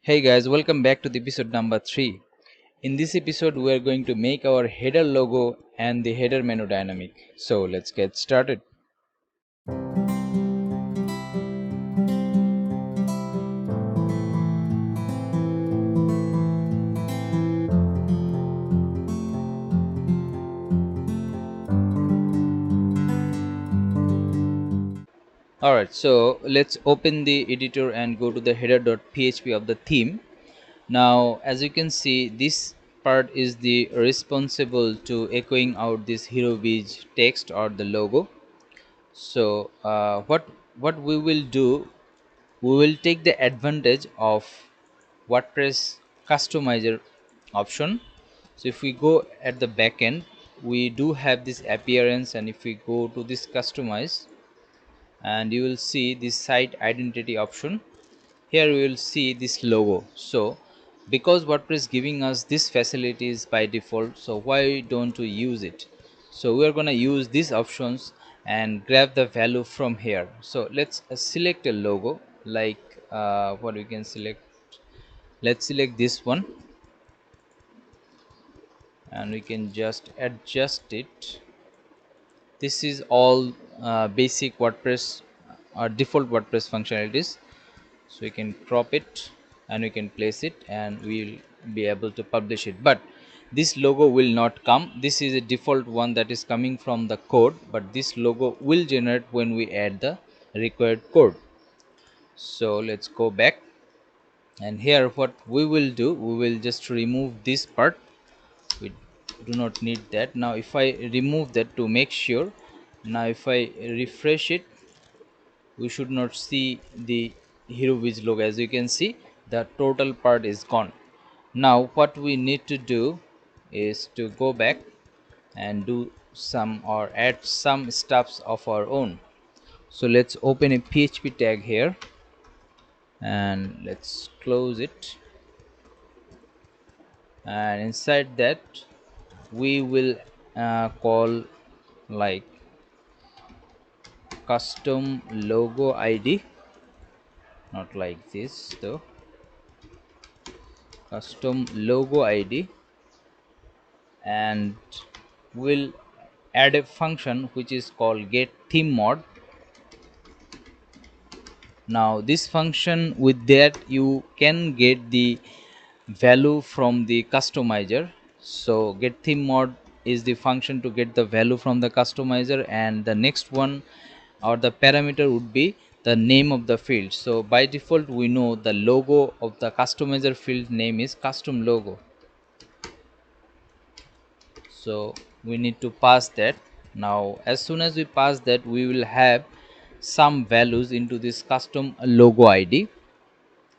Hey guys, welcome back to the episode number 3. In this episode, we are going to make our header logo and the header menu dynamic. So let's get started. Alright, so let's open the editor and go to the header.php of the theme. Now, as you can see, this part is the responsible to echoing out this hero beige text or the logo. So what we will do, we will take the advantage of WordPress customizer option. So if we go at the back end, we do have this appearance, and if we go to this customize, and you will see this site identity option. Here we will see this logo. So because WordPress giving us this facilities by default, so why don't we use it? So we are going to use these options and grab the value from here. So let's select a logo, like what we can select. Let's select this one, and we can just adjust it. This is all basic WordPress or default WordPress functionalities. So we can crop it and we can place it, and we'll be able to publish it. But this logo will not come. This is a default one that is coming from the code, but this logo will generate when we add the required code. So let's go back, and here what we will do, we will just remove this part. We do not need that. Now if I remove that to make sure, now if I refresh it, we should not see the hero beige logo. As you can see, the total part is gone. Now what we need to do is to go back and do some or add some stuffs of our own. So let's open a PHP tag here, and let's close it, and inside that we will call like custom logo ID, not like this though, custom logo ID, and we'll add a function which is called get theme mod. Now this function, with that you can get the value from the customizer. So get theme mod is the function to get the value from the customizer, and the next one or the parameter would be the name of the field. So by default we know the logo of the customizer field name is custom logo, so we need to pass that. Now as soon as we pass that, we will have some values into this custom logo ID.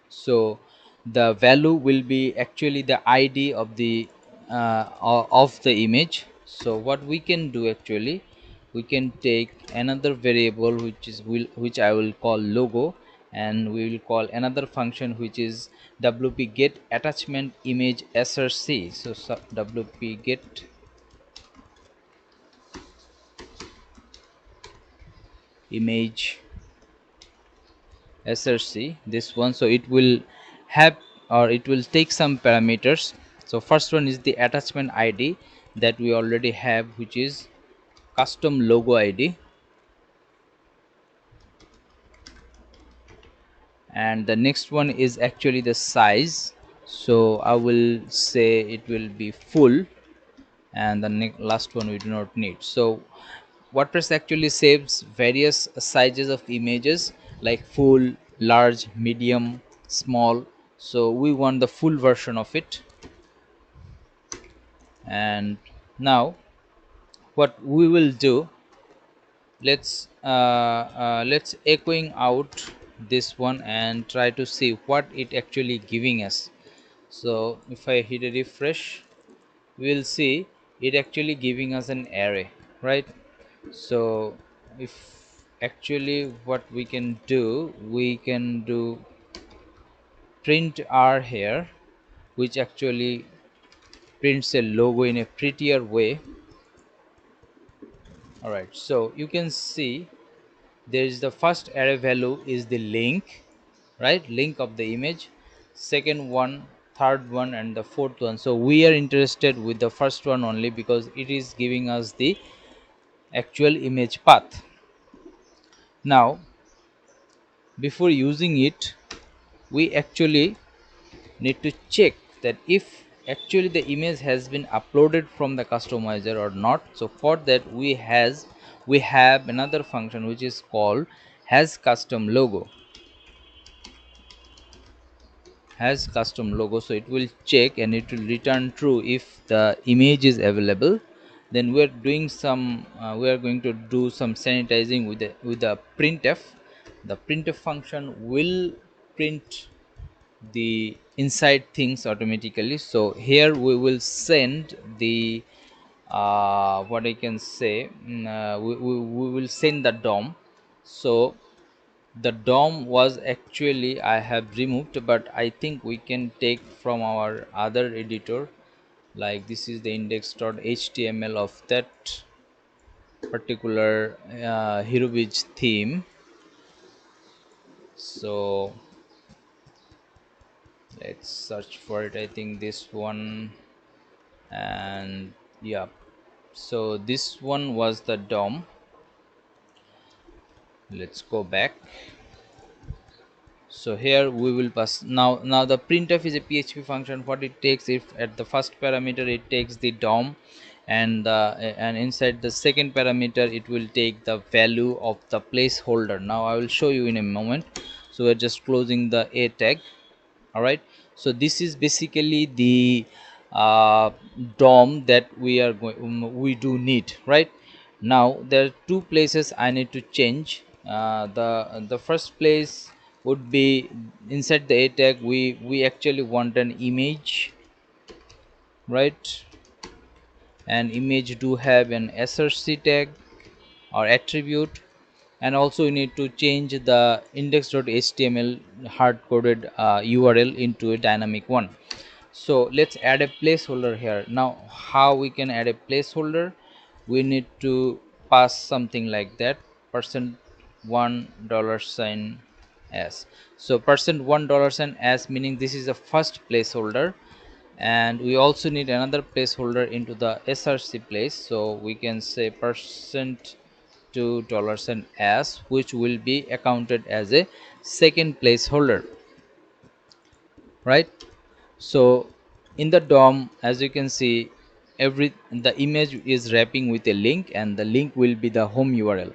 So the value will be actually the ID of the image. So what we can do, actually we can take another variable which I will call logo, and we will call another function which is wp get attachment image src. So wp get image src, this one. So it will have, or it will take some parameters. So first one is the attachment id that we already have, which is custom logo id, and the next one is actually the size. So I will say it will be full, and the last one we do not need. So WordPress actually saves various sizes of images like full, large, medium, small. So we want the full version of it. And now what we will do, let's echoing out this one and try to see what it actually giving us. So if I hit a refresh, we will see it actually giving us an array, right? So if actually what we can do, we can do print r here, which actually prints a logo in a prettier way. All right, so you can see there is the first array value is the link, right? Link of the image. second one, third one, and the fourth one. So we are interested with the first one only because it is giving us the actual image path. Now before using it, we actually need to check that if actually the image has been uploaded from the customizer or not. So for that we have another function which is called has custom logo. Has custom logo, so it will check and it will return true if the image is available. Then we are doing some we are going to do some sanitizing with the printf. The printf function will print the inside things automatically. So here we will send the what I can say, we will send the DOM. So the DOM was actually I have removed, but I think we can take from our other editor, like this is the index.html of that particular HeroBeach theme. So let's search for it. I think this one, and yeah, so this one was the DOM. Let's go back. So here we will pass now the printf is a PHP function. What it takes, if at the first parameter it takes the DOM, and inside the second parameter it will take the value of the placeholder. Now I will show you in a moment. So we're just closing the a tag. All right, so this is basically the uh, DOM that we are going we do need. Right now there are two places I need to change. The first place would be inside the a tag. We actually want an image, right? And image do have an src tag or attribute, and also you need to change the index.html hard-coded URL into a dynamic one. So let's add a placeholder here. Now how we can add a placeholder? We need to pass something like that, $1 s. So $1 s meaning this is the first placeholder, and we also need another placeholder into the src place. So we can say $2 which will be accounted as a second placeholder, right? So in the DOM, as you can see, the image is wrapping with a link, and the link will be the home URL.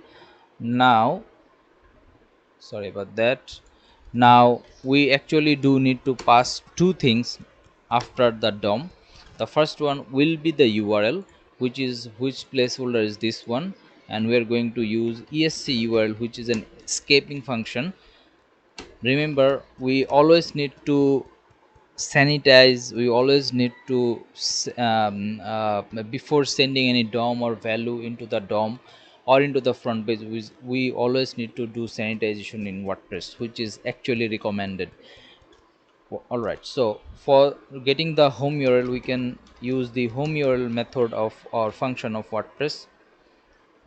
Now sorry about that. Now we actually do need to pass two things after the DOM. The first one will be the URL, which placeholder is this one, and we are going to use esc URL, which is an escaping function. Remember, we always need to sanitize. We always need to before sending any DOM or value into the DOM or into the front page, we always need to do sanitization in WordPress, which is actually recommended. All right, so for getting the home URL, we can use the home URL method of or function of WordPress.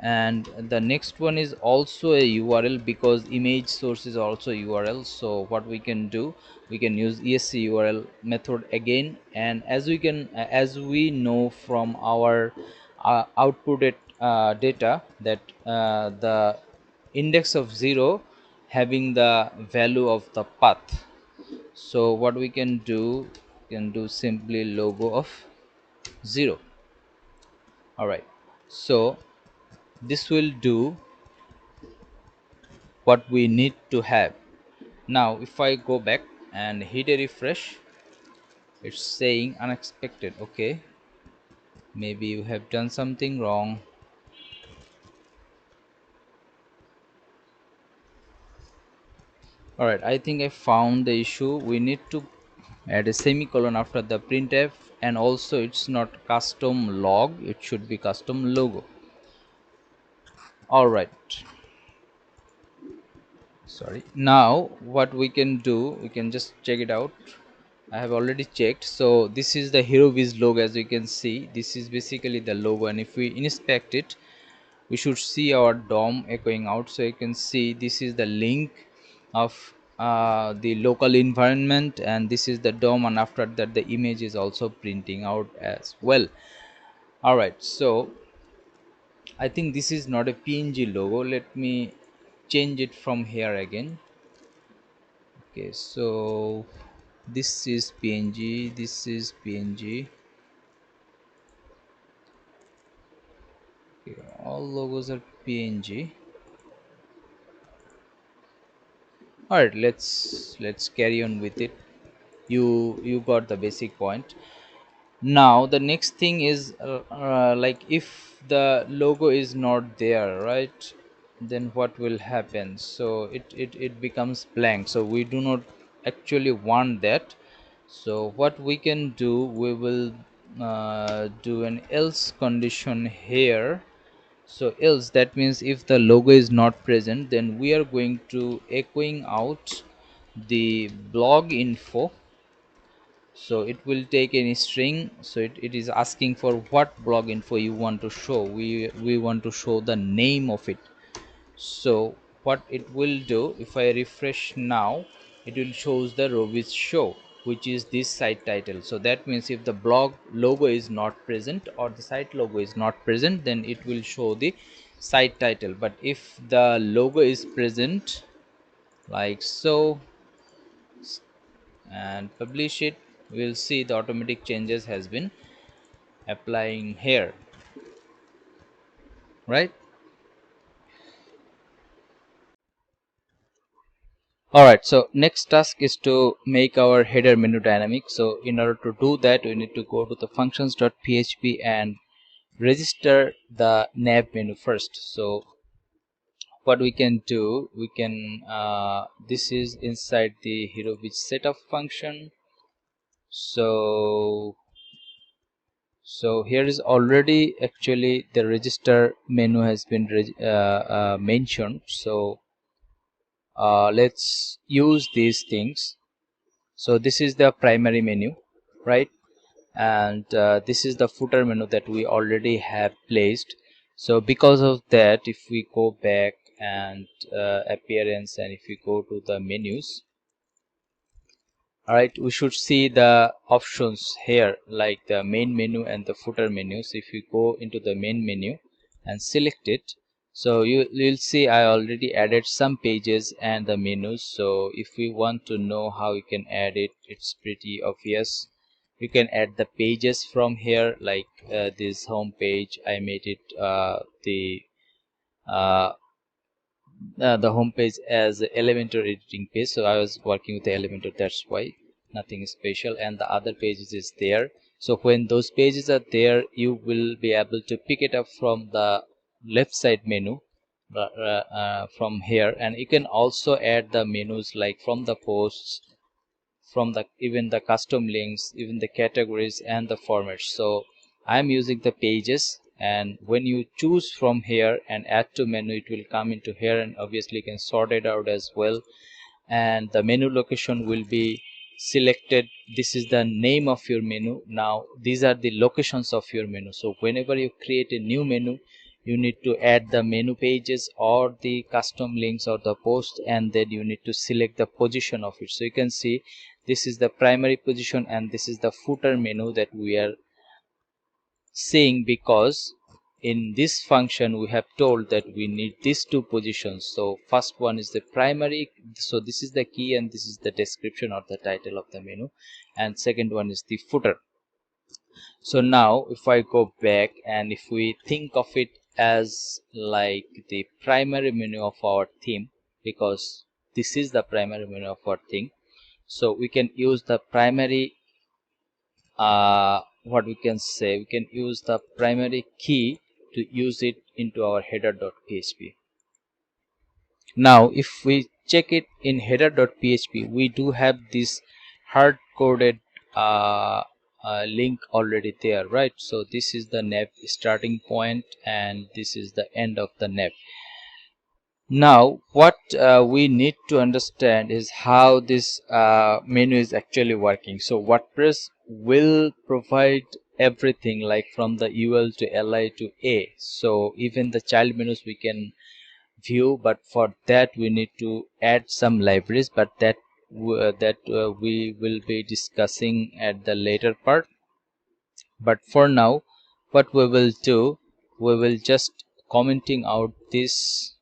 And the next one is also a URL, because image source is also URL. So what we can do, we can use esc URL method again. And as we know from our outputted data, that the index of 0 having the value of the path. So what we can do simply logo of 0. All right, so this will do what we need to have. Now if I go back and hit a refresh, it's saying unexpected. Okay, maybe you have done something wrong. All right, I think I found the issue. We need to add a semicolon after the printf, and also it's not custom log, it should be custom logo. All right, sorry. Now what we can do, we can just check it out. I have already checked. So this is the HeroBeach logo. As you can see, this is basically the logo, and if we inspect it, we should see our DOM echoing out. So you can see this is the link of the local environment, and this is the DOM, and after that the image is also printing out as well. All right, so I think this is not a PNG logo. Let me change it from here again. Okay, so this is PNG, this is PNG. Okay, all logos are PNG. All right, let's carry on with it. You got the basic point. Now the next thing is like if the logo is not there, right, then what will happen? So it becomes blank, so we do not actually want that. So what we can do, we will do an else condition here. So else, that means if the logo is not present, then we are going to echoing out the blog info. So it will take any string, so it is asking for what blog info you want to show. We want to show the name of it. So what it will do, if I refresh now, it will shows the Rovis show, which is this site title. So that means if the blog logo is not present or the site logo is not present, then it will show the site title. But if the logo is present, like so, and publish it, we'll see the automatic changes has been applying here, right? All right, so next task is to make our header menu dynamic. So in order to do that, we need to go to the functions.php and register the nav menu first. So what we can do, we can this is inside the hero widget setup function. So here is already actually the register menu has been mentioned. So let's use these things. So this is the primary menu, right? And this is the footer menu that we already have placed. So because of that, if we go back and appearance, and if we go to the menus, all right, we should see the options here, like the main menu and the footer menus. If you go into the main menu and select it, so you'll see I already added some pages and the menus. So if we want to know how you can add it, it's pretty obvious. You can add the pages from here, like this home page. I made it uh, the home page as Elementor editing page. So I was working with the Elementor, that's why, nothing special. And the other pages is there. So when those pages are there, you will be able to pick it up from the left side menu from here. And you can also add the menus like from the posts, from the even the custom links, even the categories and the formats. So I'm using the pages, and when you choose from here and add to menu, it will come into here, and obviously you can sort it out as well. And the menu location will be selected. This is the name of your menu. Now these are the locations of your menu. So whenever you create a new menu, you need to add the menu pages or the custom links or the post, and then you need to select the position of it. So you can see this is the primary position and this is the footer menu that we are seeing, because in this function we have told that we need these two positions. So first one is the primary, so this is the key and this is the description or the title of the menu, and second one is the footer. So now if I go back and if we think of it as like the primary menu of our theme, because this is the primary menu of our theme, so we can use the primary what we can say, we can use the primary key to use it into our header.php. Now if we check it in header.php, we do have this hard coded link already there, right? So this is the nav starting point and this is the end of the nav. Now what we need to understand is how this menu is actually working. So WordPress will provide everything, like from the UL to LI to A. So even the child menus we can view, but for that we need to add some libraries, but that we will be discussing at the later part. But for now, what we will do, we will just commenting out this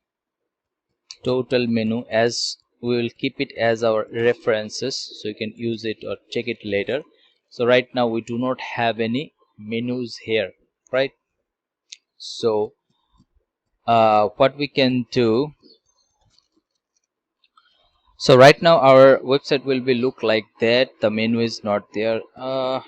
total menu, as we will keep it as our references so you can use it or check it later. So right now we do not have any menus here, right? So what we can do, so right now our website will be look like that. The menu is not there.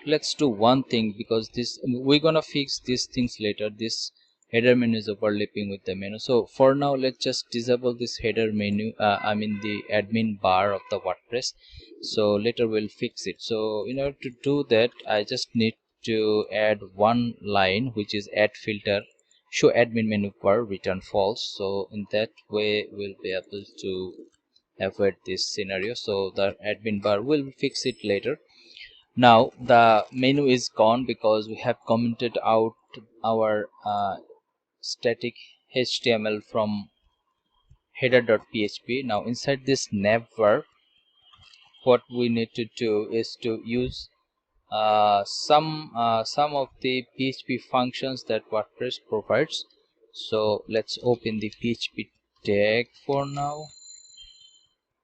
Let's do one thing, because this we're gonna fix these things later. This header menu is overlapping with the menu, so for now let's just disable this header menu, I mean the admin bar of the WordPress. So later we'll fix it. So in order to do that, I just need to add one line, which is add filter show admin menu bar return false. So in that way we'll be able to avoid this scenario. So the admin bar will fix it later. Now the menu is gone because we have commented out our static HTML from header.php. Now inside this navbar, what we need to do is to use some of the PHP functions that WordPress provides. So let's open the PHP tag for now,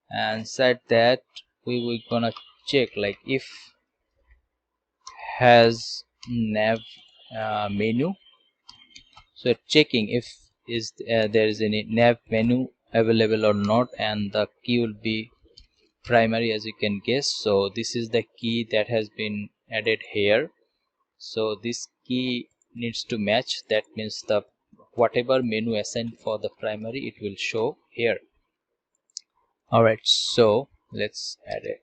and said that we will gonna check like if has nav menu. So checking if is there is any nav menu available or not, and the key will be primary, as you can guess. So this is the key that has been added here. So this key needs to match. That means the whatever menu assigned for the primary, it will show here. All right, so let's add a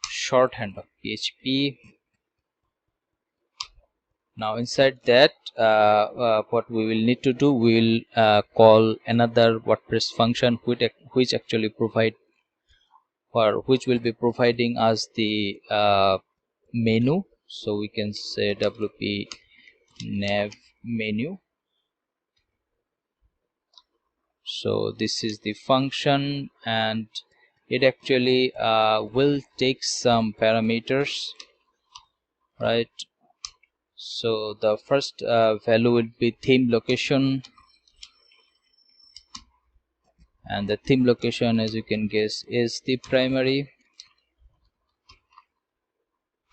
shorthand of PHP. Now inside that, what we will need to do, we will call another WordPress function which actually provide, or which will be providing us the menu. So we can say wp nav menu. So this is the function, and it actually will take some parameters, right? So the first value will be theme location, and the theme location, as you can guess, is the primary.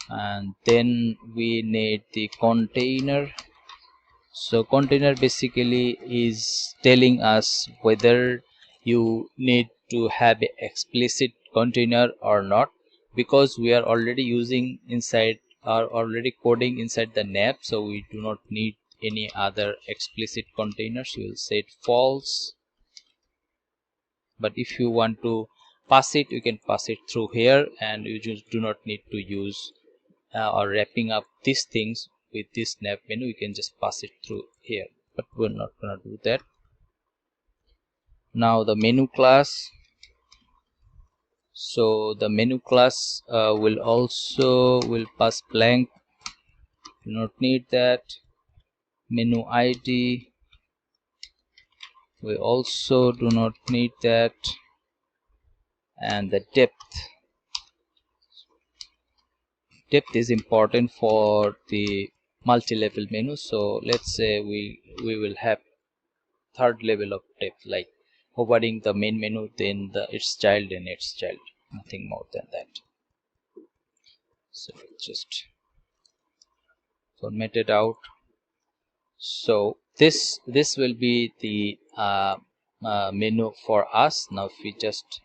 And then we need the container. So container basically is telling us whether you need to have an explicit container or not, because we are already using inside, are already coding inside the nav, so we do not need any other explicit containers. We will set false. But if you want to pass it, you can pass it through here, and you just do not need to use or wrapping up these things with this nav menu. You can just pass it through here, but we're not gonna do that. Now the menu class. So the menu class will pass blank. Do not need that. Menu ID, we also do not need that. And the depth is important for the multi-level menu. So let's say we will have third level of depth, like hovering the main menu, then its child, and its child, nothing more than that. So just format it out. So this will be the menu for us. Now if we just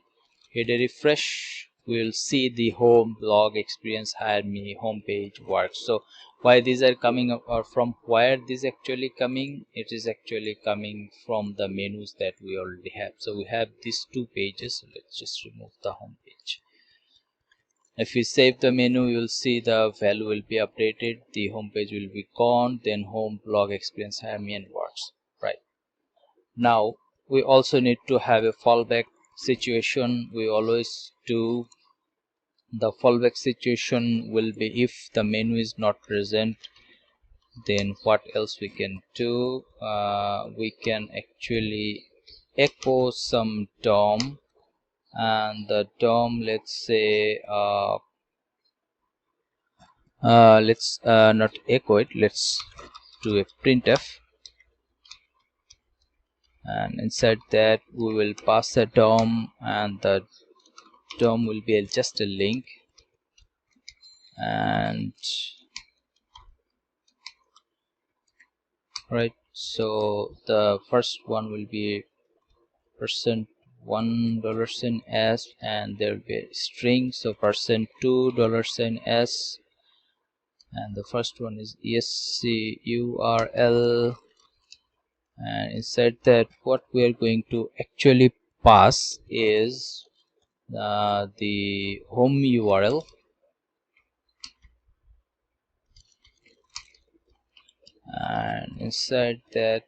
hit a refresh, we will see the home, blog, experience, hire me, home page, work. So why these are coming up, or from where this actually coming? It is actually coming from the menus that we already have. So we have these two pages. So let's just remove the home page. If we save the menu, you will see the value will be updated, the home page will be gone, then home, blog, experience, hire me, and works. Right now we also need to have a fallback situation. We always do. The fallback situation will be if the menu is not present, Then what else we can do? We can actually echo some DOM, and the DOM, let's say let's not echo it, let's do a printf, and inside that we will pass a DOM, and the DOM will be just a link, and right, so the first one will be $1 s, and there will be a string, so $2 s, and the first one is esc url, and inside that what we are going to actually pass is the home url, and inside that,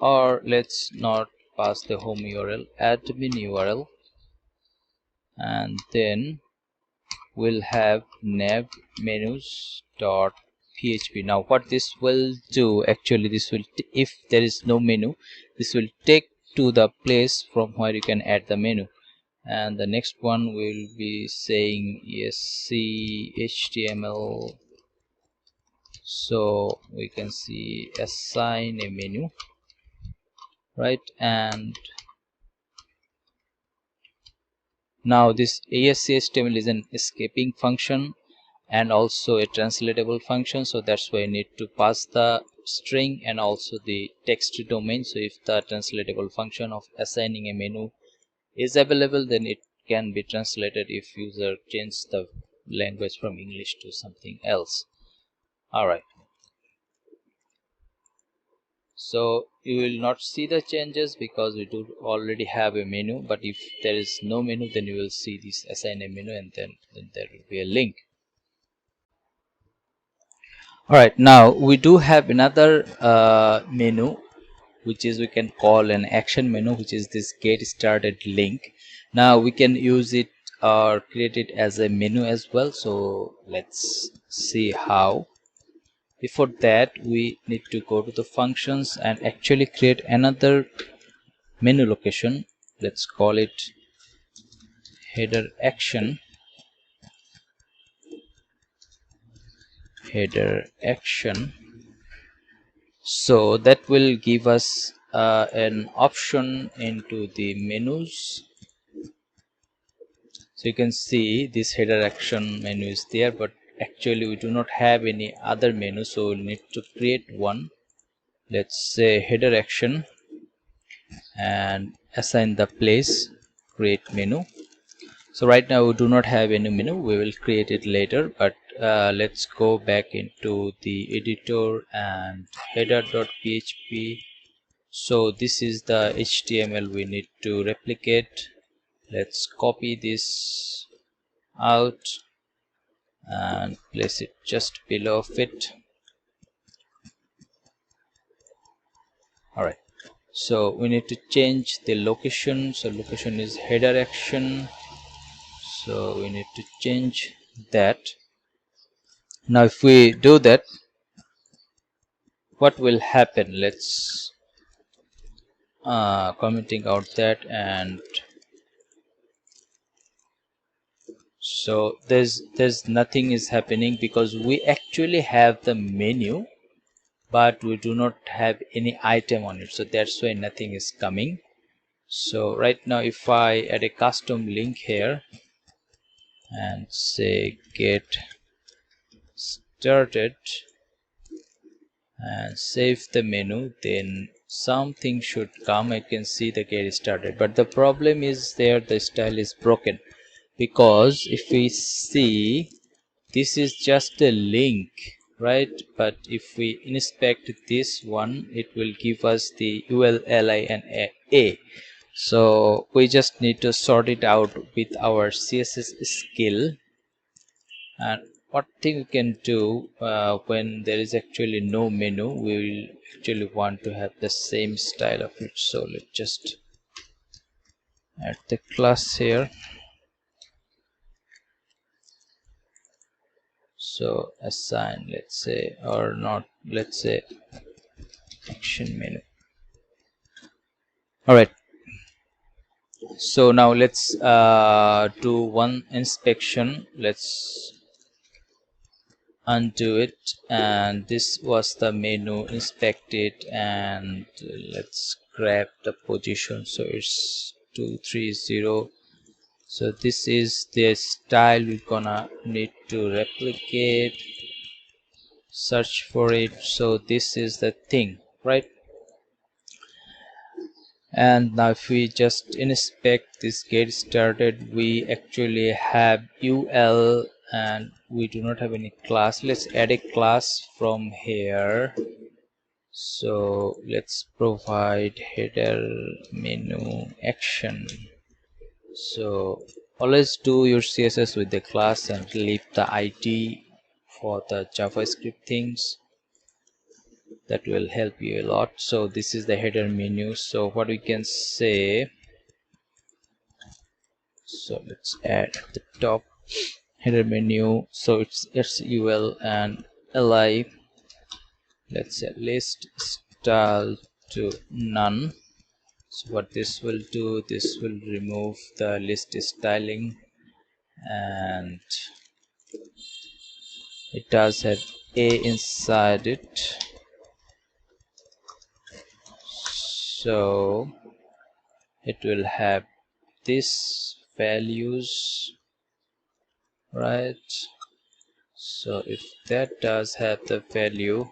or let's not pass the home url, admin url, and then we'll have nav menus dot php. Now what this will do, actually this will, if there is no menu, this will take to the place from where you can add the menu. And the next one will be saying esc html, so we can see assign a menu, right? And now this esc html is an escaping function and also a translatable function, so that's why I need to pass the string and also the text domain. So if the translatable function of assigning a menu is available, then it can be translated if user changes the language from English to something else. All right, so you will not see the changes because we do already have a menu, but if there is no menu, then you will see this assign a menu, and then there will be a link. All right, now we do have another menu, which is we can call an action menu, which is this get started link. Now we can use it or create it as a menu as well, so let's see how. Before that, we need to go to the functions and actually create another menu location. Let's call it header action, so that will give us an option into the menus. So you can see this header action menu is there, but actually we do not have any other menu, so we'll need to create one. Let's say header action and assign the place create menu. So right now we do not have any menu, we will create it later, but let's go back into the editor and header.php. so this is the HTML we need to replicate. Let's copy this out and place it just below it. All right, so we need to change the location, so location is header action, so we need to change that. Now if we do that, what will happen? Let's commenting out that, and so there's nothing is happening because we actually have the menu, but we do not have any item on it, so that's why nothing is coming. So right now if I add a custom link here and say get started and save the menu, then something should come. I can see the get started, but the problem is there, the style is broken, because if we see this is just a link, right? But if we inspect this one, it will give us the ULLI and A. So we just need to sort it out with our CSS skill. And what thing we can do when there is actually no menu, we will actually want to have the same style of it. So let's just add the class here. So assign, let's say, or not, let's say action menu. All right, so now let's do one inspection. Let's undo it, and this was the menu. Inspect it, and let's grab the position, so it's 230. So this is the style we're gonna need to replicate. Search for it. So this is the thing, right? And now if we just inspect this get started, we actually have ul and we do not have any class. Let's add a class from here. So let's provide header menu action. So always do your css with the class and leave the id for the javascript things. That will help you a lot. So this is the header menu. So what we can say, so let's add at the top header menu. So it's ul and li. Let's say list style to none. So what this will do, this will remove the list styling, and it does have a inside it. So it will have this values, right? So if that does have the value,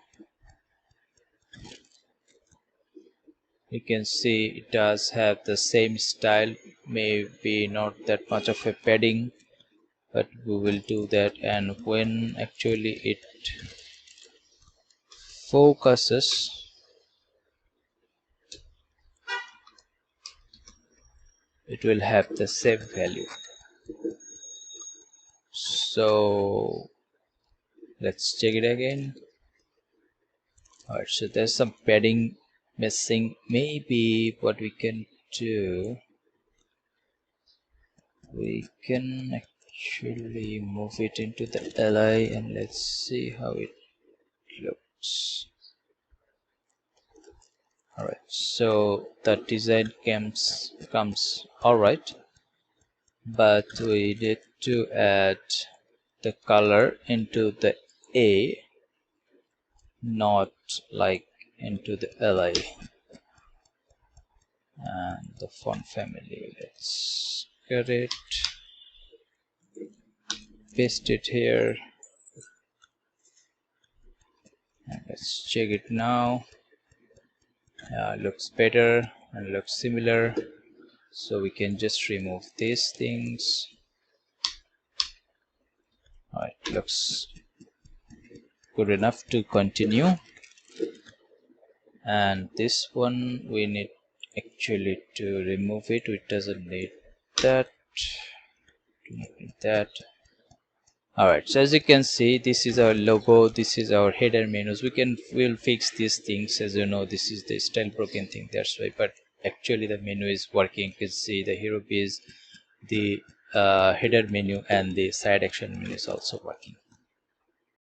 you can see it does have the same style, maybe not that much of a padding, but we will do that. And when actually it focuses, it will have the same value. So let's check it again. Alright, so there's some padding missing. Maybe what we can do, we can actually move it into the li, and let's see how it looks. Alright, so the design comes alright, but we need to add the color into the a, not like into the li. And the font family, let's get it, paste it here, and let's check it now. Looks better and looks similar, so we can just remove these things. Alright, looks good enough to continue. And this one we need actually to remove it. It doesn't need that, do not need that. Alright, so as you can see, this is our logo, this is our header menus. We'll fix these things. As you know, this is the style broken thing, that's why, but actually the menu is working. You can see the hero page, the header menu, and the side action menu is also working.